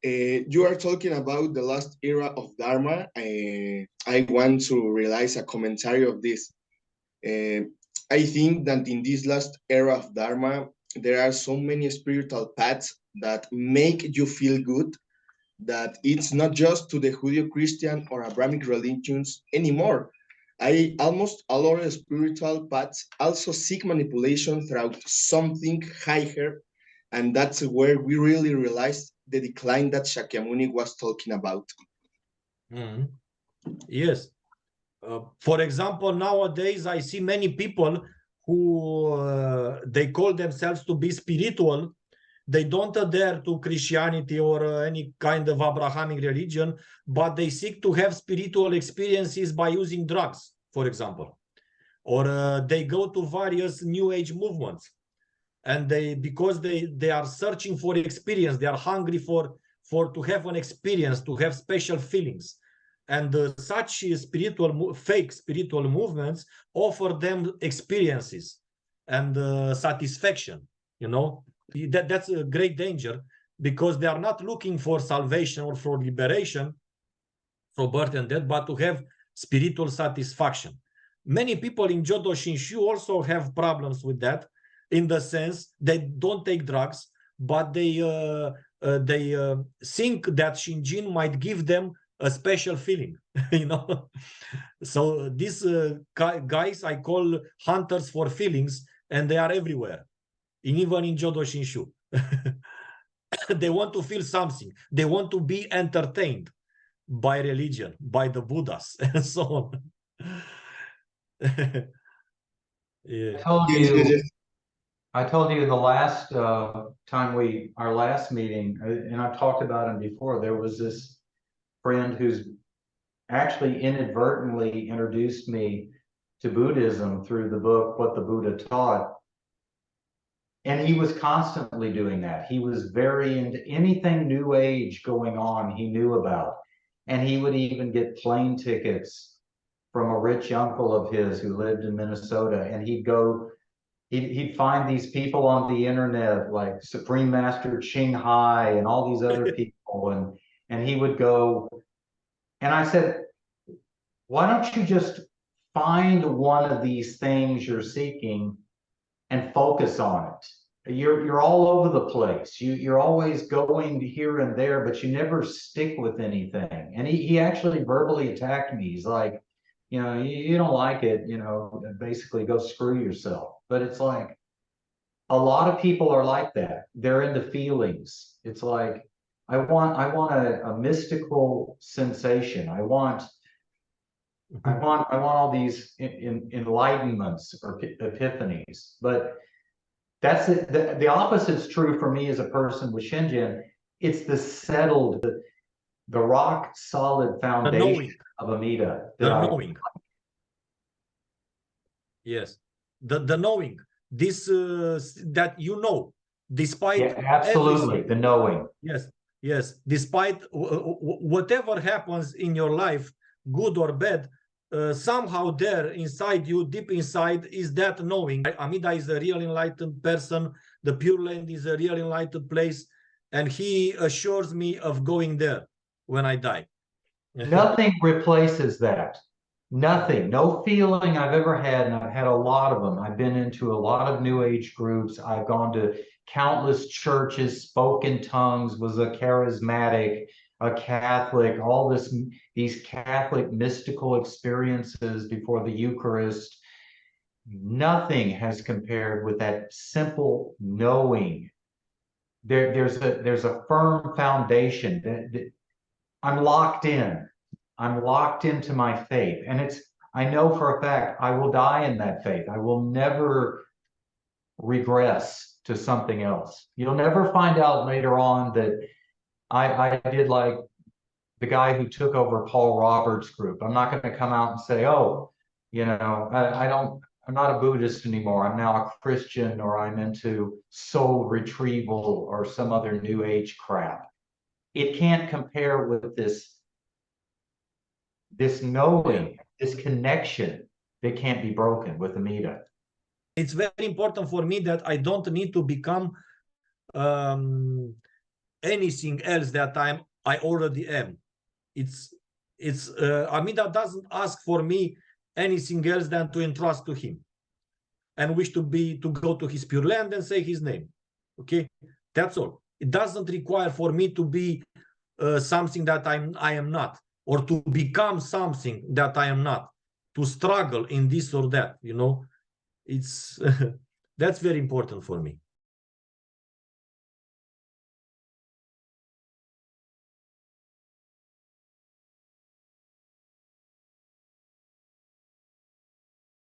You are talking about the last era of Dharma. I want to realize a commentary of this. Uh, I think that in this last era of Dharma, there are so many spiritual paths that make you feel good, that it's not just to the Judeo-Christian or Abrahamic religions anymore. I almost all of the spiritual paths also seek manipulation throughout something higher, and that's where we really realized the decline that Shakyamuni was talking about. Mhm. Yes. For example, nowadays I see many people who they call themselves to be spiritual. They don't adhere to Christianity or any kind of Abrahamic religion, but they seek to have spiritual experiences by using drugs, for example. Or they go to various New Age movements, and because they are searching for experience, they are hungry for to have an experience, to have special feelings. And such fake spiritual movements offer them experiences and satisfaction. That's a great danger, because they are not looking for salvation or for liberation from birth and death, but to have spiritual satisfaction. Many people in Jodo Shinshu also have problems with that, in the sense they don't take drugs, but they think that Shinjin might give them a special feeling, So these guys I call hunters for feelings, and they are everywhere, even in Jodo Shinshu. They want to feel something. They want to be entertained by religion, by the Buddhas, and so on. Yeah. Yes, yes, yes. I told you the last time our last meeting, and I've talked about him before, there was this friend who's actually inadvertently introduced me to Buddhism through the book, What the Buddha Taught. And he was constantly doing that. He was very into anything New Age going on, he knew about. And he would even get plane tickets from a rich uncle of his who lived in Minnesota. And he'd find these people on the internet, like Supreme Master Ching Hai and all these other people. And he would go, and I said, why don't you just find one of these things you're seeking and focus on it? You're all over the place. You're always going here and there, but you never stick with anything. And he actually verbally attacked me. He's like, you don't like it, basically go screw yourself. But it's like, a lot of people are like that. They're into feelings. It's like, I want a mystical sensation. I want all these enlightenments or epiphanies. But that's it. The opposite's true for me as a person with Shinjin. It's the settled, the rock solid foundation of Amida. Knowing. Yes. The knowing. This that despite absolutely everything. The knowing. Yes. Despite whatever happens in your life, good or bad, somehow there inside you, deep inside, is that knowing. Amida is a real enlightened person. The Pure Land is a real enlightened place, and he assures me of going there when I die. Nothing replaces that. Nothing. No feeling I've ever had, and I've had a lot of them. I've been into a lot of New Age groups. I've gone to countless churches, spoke in tongues, was a charismatic, a Catholic, all these Catholic mystical experiences before the Eucharist. Nothing has compared with that simple knowing. There's a firm foundation that I'm locked in. I'm locked into my faith. And I know for a fact I will die in that faith. I will never regress to something else. You'll never find out later on that I did like the guy who took over Paul Roberts' group. I'm not going to come out and say, I'm not a Buddhist anymore. I'm now a Christian, or I'm into soul retrieval or some other New Age crap. It can't compare with this knowing, this connection that can't be broken with Amida. It's very important for me that I don't need to become anything else that I already am. It's Amida doesn't ask for me anything else than to entrust to him and wish to go to his pure land and say his name. Okay, that's all. It doesn't require for me to be something that I am not, or to become something that I am not, to struggle in this or that, you know. It's that's very important for me.